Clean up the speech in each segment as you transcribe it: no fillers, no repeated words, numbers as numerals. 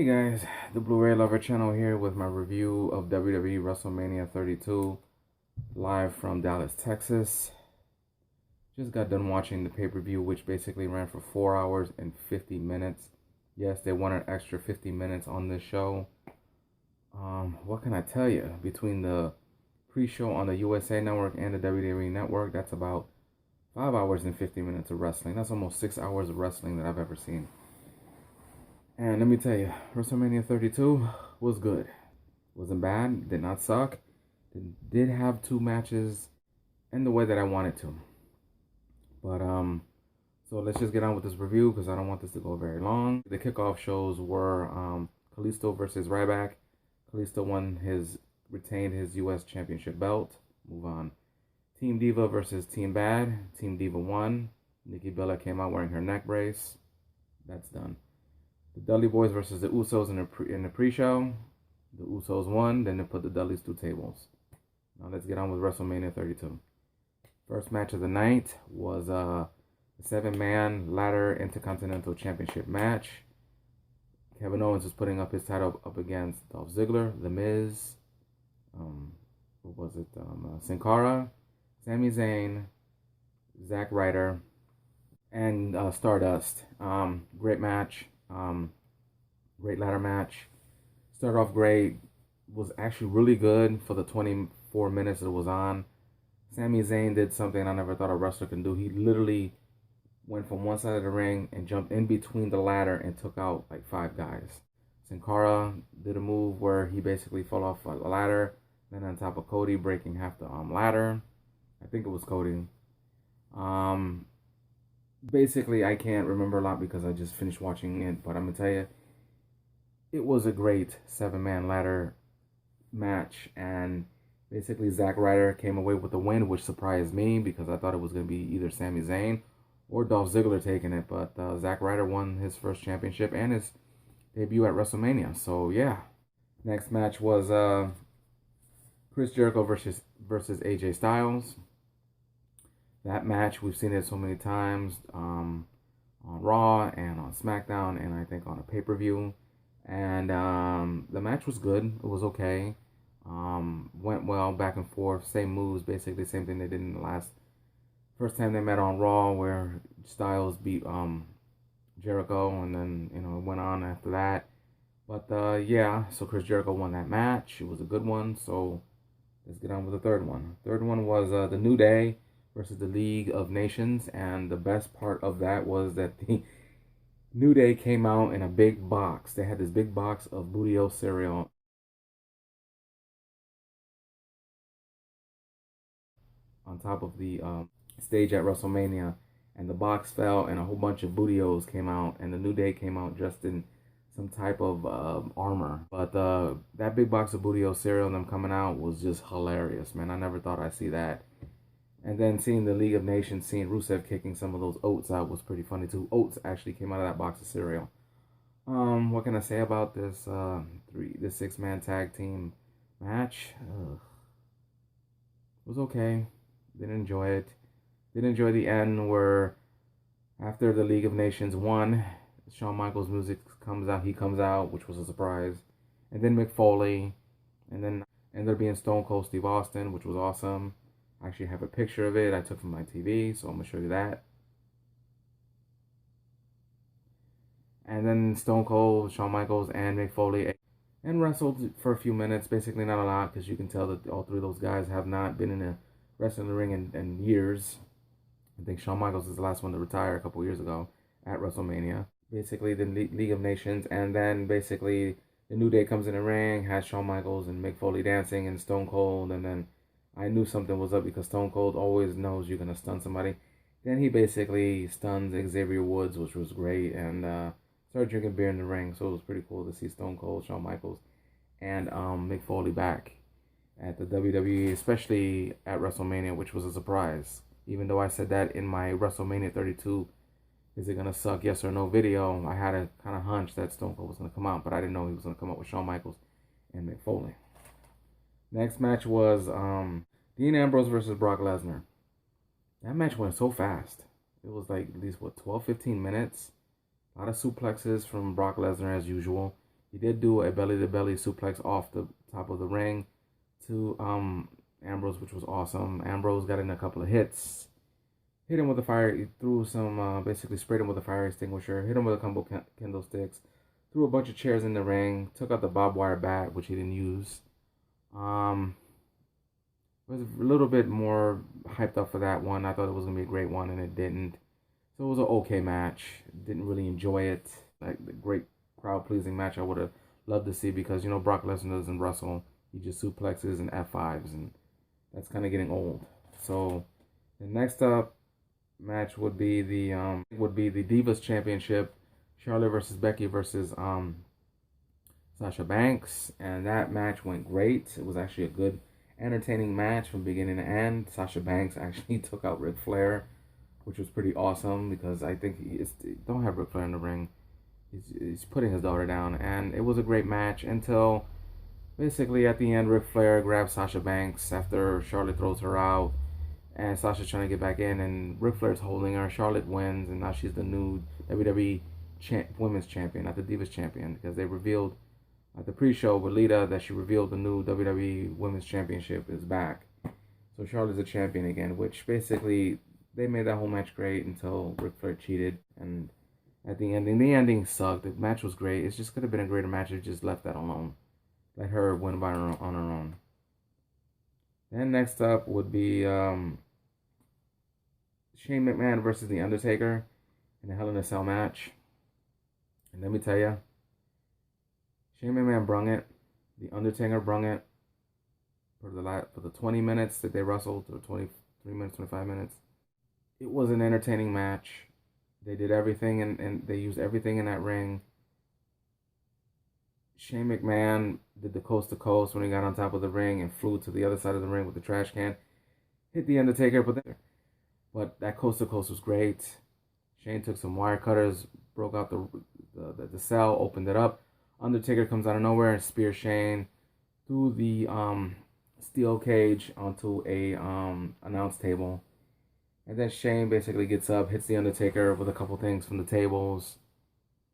guys, the Blu-ray Lover channel here with my review of WWE WrestleMania 32 live from Dallas, Texas. Just got done watching the pay-per-view, which basically ran for 4 hours and 50 minutes. Yes, they wanted an extra 50 minutes on this show. What can I tell you? Between the pre-show on the USA Network and the WWE Network, that's about 5 hours and 50 minutes of wrestling. That's almost 6 hours of wrestling that I've ever seen. And let me tell you, WrestleMania 32 was good. Wasn't bad, did not suck. Did have two matches in the way that I wanted to. But, so let's just get on with this review because I don't want this to go very long. The kickoff shows were Kalisto versus Ryback. Kalisto retained his US Championship belt. Move on. Team Diva versus Team Bad. Team Diva won. Nikki Bella came out wearing her neck brace. That's done. The Dudley Boys versus the Usos in the pre-show. The Usos won. Then they put the Dudleys through tables. Now let's get on with WrestleMania 32. First match of the night was a 7-man ladder Intercontinental Championship match. Kevin Owens was putting up his title up against Dolph Ziggler, The Miz, Sin Cara, Sami Zayn, Zack Ryder, and Stardust. Great match. Great ladder match. Started off great. Was actually really good for the 24 minutes it was on. Sami Zayn did something I never thought a wrestler can do. He literally went from one side of the ring and jumped in between the ladder and took out like 5 guys. Sin Cara did a move where he basically fell off a ladder, then on top of Cody, breaking half the ladder. I think it was Cody. Basically, I can't remember a lot because I just finished watching it, but I'm going to tell you, it was a great 7-man ladder match, and basically Zack Ryder came away with the win, which surprised me because I thought it was going to be either Sami Zayn or Dolph Ziggler taking it, but Zack Ryder won his first championship and his debut at WrestleMania, so yeah. Next match was Chris Jericho versus AJ Styles. That match, we've seen it so many times on Raw and on SmackDown and I think on a pay-per-view. And the match was good. It was okay. Went well, back and forth. Same moves, basically same thing they did in the first time they met on Raw, where Styles beat Jericho, and then it went on after that. But yeah, so Chris Jericho won that match. It was a good one. So let's get on with the third one. Third one was the New Day versus the League of Nations, and the best part of that was that the New Day came out in a big box. They had this big box of Booty-O cereal on top of the stage at WrestleMania, and the box fell and a whole bunch of Booty-Os came out, and the New Day came out dressed in some type of armor. But that big box of Booty-O cereal and them coming out was just hilarious, man. I never thought I'd see that. And then seeing the League of Nations, seeing Rusev kicking some of those oats out was pretty funny too. Oats actually came out of that box of cereal. What can I say about this this 6-man tag team match? It was okay. Didn't enjoy it. Didn't enjoy the end where after the League of Nations won, Shawn Michaels' music comes out. He comes out, which was a surprise. And then Mick Foley, and then ended up being Stone Cold Steve Austin, which was awesome. I actually have a picture of it I took from my TV, so I'm going to show you that. And then Stone Cold, Shawn Michaels, and Mick Foley and wrestled for a few minutes. Basically not a lot because you can tell that all 3 of those guys have not been in a wrestling ring in years. I think Shawn Michaels is the last one to retire a couple years ago at WrestleMania. Basically the League of Nations, and then basically the New Day comes in the ring, has Shawn Michaels and Mick Foley dancing and Stone Cold, and then I knew something was up because Stone Cold always knows you're going to stun somebody. Then he basically stuns Xavier Woods, which was great, and started drinking beer in the ring. So it was pretty cool to see Stone Cold, Shawn Michaels, and Mick Foley back at the WWE, especially at WrestleMania, which was a surprise. Even though I said that in my WrestleMania 32, is it going to suck, yes or no video, I had a kind of hunch that Stone Cold was going to come out, but I didn't know he was going to come out with Shawn Michaels and Mick Foley. Next match was Dean Ambrose versus Brock Lesnar. That match went so fast. It was like at least, 12, 15 minutes. A lot of suplexes from Brock Lesnar as usual. He did do a belly-to-belly suplex off the top of the ring to Ambrose, which was awesome. Ambrose got in a couple of hits. Hit him with a fire. He threw some, basically sprayed him with a fire extinguisher. Hit him with a couple kendo sticks. Threw a bunch of chairs in the ring. Took out the barbed wire bat, which he didn't use. Was a little bit more hyped up for that one. I thought it was gonna be a great one, and it didn't. So it was an okay match. Didn't really enjoy it. Like the great crowd pleasing match I would have loved to see, because you know Brock Lesnar doesn't wrestle. He just suplexes and F5s, and that's kind of getting old. So the next up match would be the Divas Championship, Charlotte versus Becky versus Sasha Banks, and that match went great. It was actually a good, entertaining match from beginning to end. Sasha Banks actually took out Ric Flair, which was pretty awesome, because I think don't have Ric Flair in the ring. He's putting his daughter down, and it was a great match until basically at the end Ric Flair grabs Sasha Banks after Charlotte throws her out, and Sasha's trying to get back in, and Ric Flair's holding her. Charlotte wins, and now she's the new WWE Women's Champion, not the Divas Champion, because they revealed at the pre-show with Lita that she revealed the new WWE Women's Championship is back. So Charlotte's a champion again, which basically they made that whole match great until Ric Flair cheated, and at the ending sucked. The match was great. It just could have been a greater match if just left that alone. Let her win by on her own. Then next up would be Shane McMahon versus The Undertaker in a Hell in a Cell match. And let me tell you, Shane McMahon brung it. The Undertaker brung it for the 20 minutes that they wrestled, or 23 minutes, 25 minutes. It was an entertaining match. They did everything, and they used everything in that ring. Shane McMahon did the coast to coast when he got on top of the ring and flew to the other side of the ring with the trash can. Hit the Undertaker, but that coast to coast was great. Shane took some wire cutters, broke out the cell, opened it up. Undertaker comes out of nowhere and spears Shane through the steel cage onto a announce table. And then Shane basically gets up, hits the Undertaker with a couple things from the tables,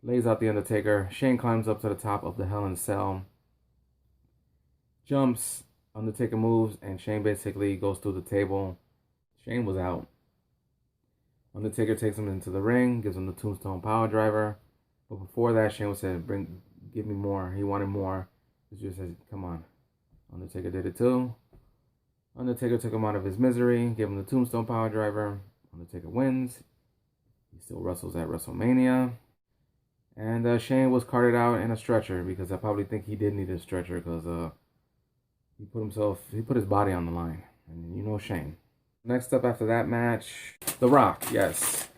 lays out the Undertaker. Shane climbs up to the top of the Hell in a Cell, jumps, Undertaker moves, and Shane basically goes through the table. Shane was out. Undertaker takes him into the ring, gives him the Tombstone Power Driver. But before that, Shane said, give me more. He wanted more. He just said, come on. Undertaker did it too. Undertaker took him out of his misery, gave him the Tombstone Power Driver. Undertaker wins. He still wrestles at Wrestlemania. And Shane was carted out in a stretcher, because I probably think he did need a stretcher, because he put his body on the line. And you know Shane. Next up after that match, The Rock. Yes.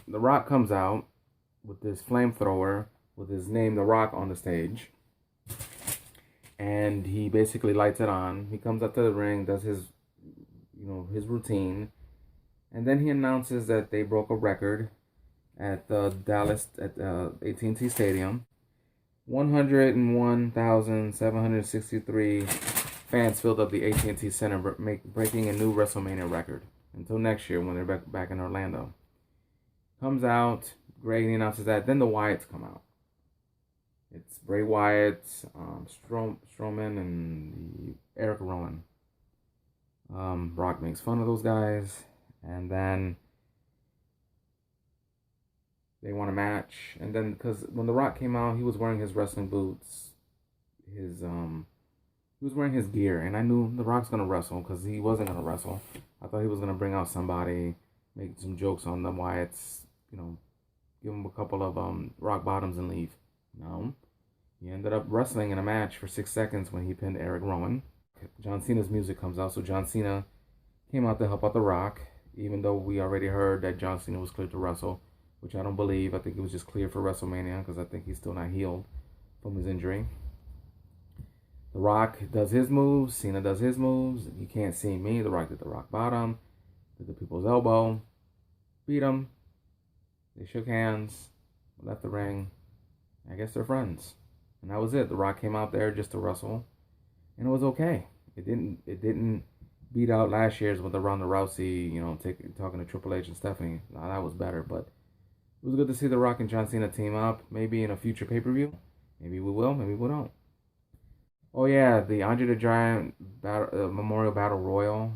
The Rock comes out with this flamethrower with his name, The Rock, on the stage. And he basically lights it on. He comes up to the ring, does his routine. And then he announces that they broke a record at Dallas, at AT&T Stadium. 101,763 fans filled up the AT&T Center, breaking a new WrestleMania record. Until next year when they're back in Orlando. Comes out, great, he announces that. Then the Wyatts come out. It's Bray Wyatt, Strowman, and Eric Rowan. Brock makes fun of those guys, and then they want a match. And then, because when The Rock came out, he was wearing his wrestling boots, he was wearing his gear, and I knew The Rock's gonna wrestle, because he wasn't gonna wrestle. I thought he was gonna bring out somebody, make some jokes on the Wyatts, give him a couple of rock bottoms and leave. No. He ended up wrestling in a match for 6 seconds when he pinned Eric Rowan. John Cena's music comes out, so John Cena came out to help out The Rock, even though we already heard that John Cena was cleared to wrestle, which I don't believe. I think it was just cleared for WrestleMania, because I think he's still not healed from his injury. The Rock does his moves, Cena does his moves. You can't see me. The Rock did the rock bottom, did the people's elbow, beat him. They shook hands, left the ring. I guess they're friends. And that was it. The Rock came out there just to wrestle, and it was okay. It didn't beat out last year's with the Ronda Rousey, talking to Triple H and Stephanie. That was better, but it was good to see The Rock and John Cena team up, maybe in a future pay-per-view. Maybe we will, maybe we don't. Oh yeah, the Andre the Giant Memorial Battle Royal.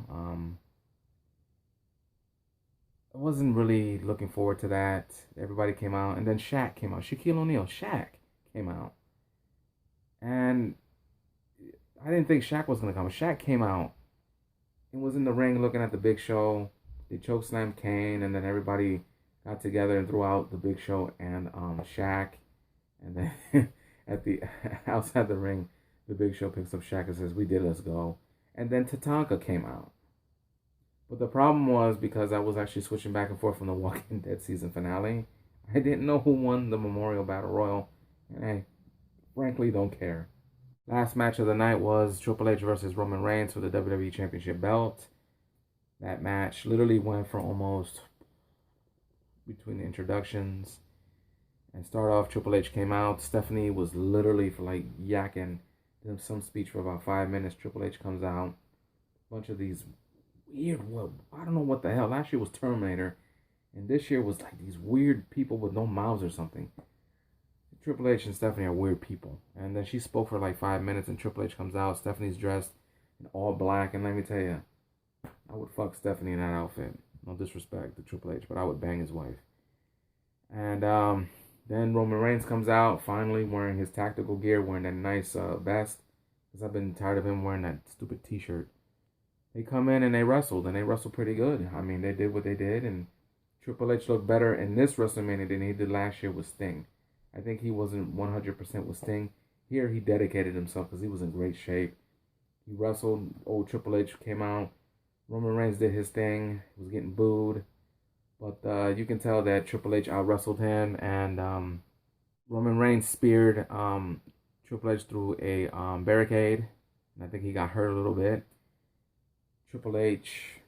I wasn't really looking forward to that. Everybody came out, and then Shaq came out. Shaquille O'Neal, Shaq came out, and I didn't think Shaq was gonna come. Shaq came out and was in the ring looking at the Big Show. They chokeslammed Kane, and then everybody got together and threw out the Big Show and Shaq, and then at the outside the ring, the Big Show picks up Shaq and says, "We did, let's go." And then Tatanka came out. But the problem was, because I was actually switching back and forth from the Walking Dead season finale, I didn't know who won the Memorial Battle Royal, and I frankly don't care. Last match of the night was Triple H versus Roman Reigns for the WWE Championship belt. That match literally went for almost, between the introductions and start off, Triple H came out. Stephanie was literally for like yakking some speech for about 5 minutes. Triple H comes out. A bunch of these weird, well, I don't know what the hell. Last year was Terminator, and this year was like these weird people with no mouths or something. Triple H and Stephanie are weird people. And then she spoke for like 5 minutes, and Triple H comes out. Stephanie's dressed in all black, and let me tell you, I would fuck Stephanie in that outfit. No disrespect to Triple H, but I would bang his wife. And then Roman Reigns comes out, finally wearing his tactical gear, wearing that nice vest, because I've been tired of him wearing that stupid t-shirt. They come in and they wrestled, and they wrestled pretty good. I mean, they did what they did, and Triple H looked better in this WrestleMania than he did last year with Sting. I think he wasn't 100% with Sting. Here, he dedicated himself because he was in great shape. He wrestled. Old Triple H came out. Roman Reigns did his thing. He was getting booed. But you can tell that Triple H out-wrestled him, and Roman Reigns speared Triple H through a barricade, and I think he got hurt a little bit. Triple H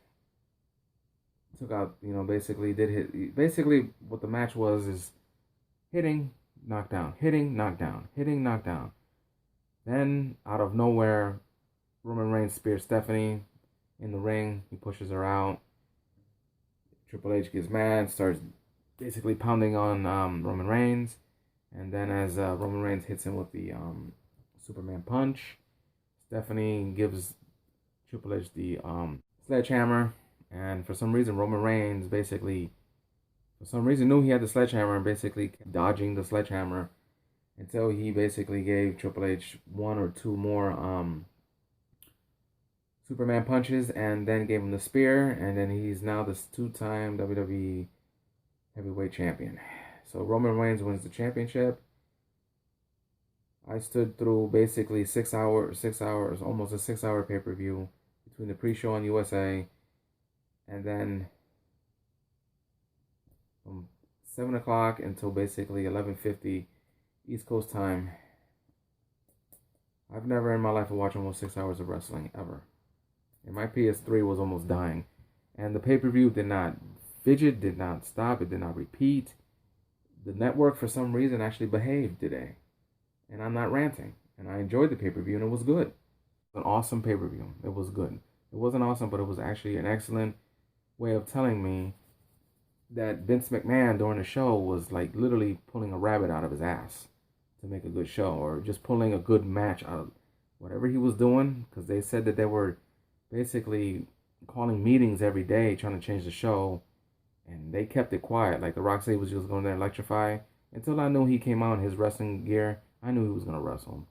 took out, basically basically what the match was is hitting, knockdown, hitting, knockdown, hitting, knockdown. Then, out of nowhere, Roman Reigns spears Stephanie in the ring. He pushes her out. Triple H gets mad, starts basically pounding on Roman Reigns. And then as Roman Reigns hits him with the Superman punch, Stephanie gives Triple H the sledgehammer. And for some reason, Roman Reigns basically, knew he had the sledgehammer and basically kept dodging the sledgehammer until he basically gave Triple H one or two more Superman punches, and then gave him the spear, and then he's now the two-time WWE Heavyweight Champion. So Roman Reigns wins the championship. I stood through basically 6 hours, almost a 6-hour pay-per-view between the pre-show on USA, and then from 7 o'clock until basically 11:50 East Coast time. I've never in my life watched almost 6 hours of wrestling, ever. And my PS3 was almost dying. And the pay-per-view did not fidget, did not stop, it did not repeat. The network, for some reason, actually behaved today. And I'm not ranting. And I enjoyed the pay-per-view, and it was good. It was an awesome pay-per-view. It was good. It wasn't awesome, but it was actually an excellent way of telling me that Vince McMahon during the show was like literally pulling a rabbit out of his ass to make a good show, or just pulling a good match out of whatever he was doing, because they said that they were basically calling meetings every day trying to change the show, and they kept it quiet. Like The Rock said, he was just going to electrify. Until I knew he came out in his wrestling gear, I knew he was going to wrestle.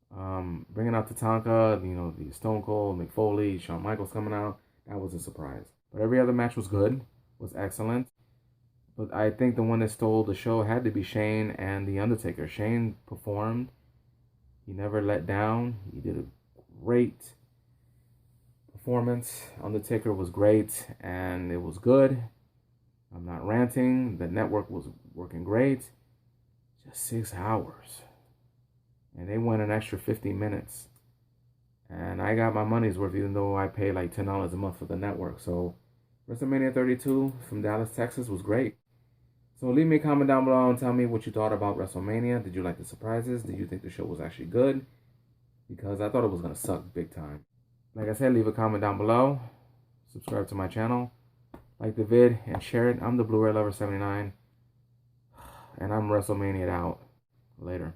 Bringing out Tatanka, the Stone Cold, Mick Foley, Shawn Michaels coming out, that was a surprise. But every other match was good, was excellent. But I think the one that stole the show had to be Shane and The Undertaker. Shane performed. He never let down. He did a great performance. Undertaker was great, and it was good. I'm not ranting. The network was working great. Just 6 hours. And they went an extra 50 minutes. And I got my money's worth, even though I pay like $10 a month for the network. So WrestleMania 32 from Dallas, Texas was great. So leave me a comment down below and tell me what you thought about WrestleMania. Did you like the surprises? Did you think the show was actually good? Because I thought it was going to suck big time. Like I said, leave a comment down below. Subscribe to my channel. Like the vid and share it. I'm the BLU-RAY Lover 79. And I'm WrestleMania out. Later.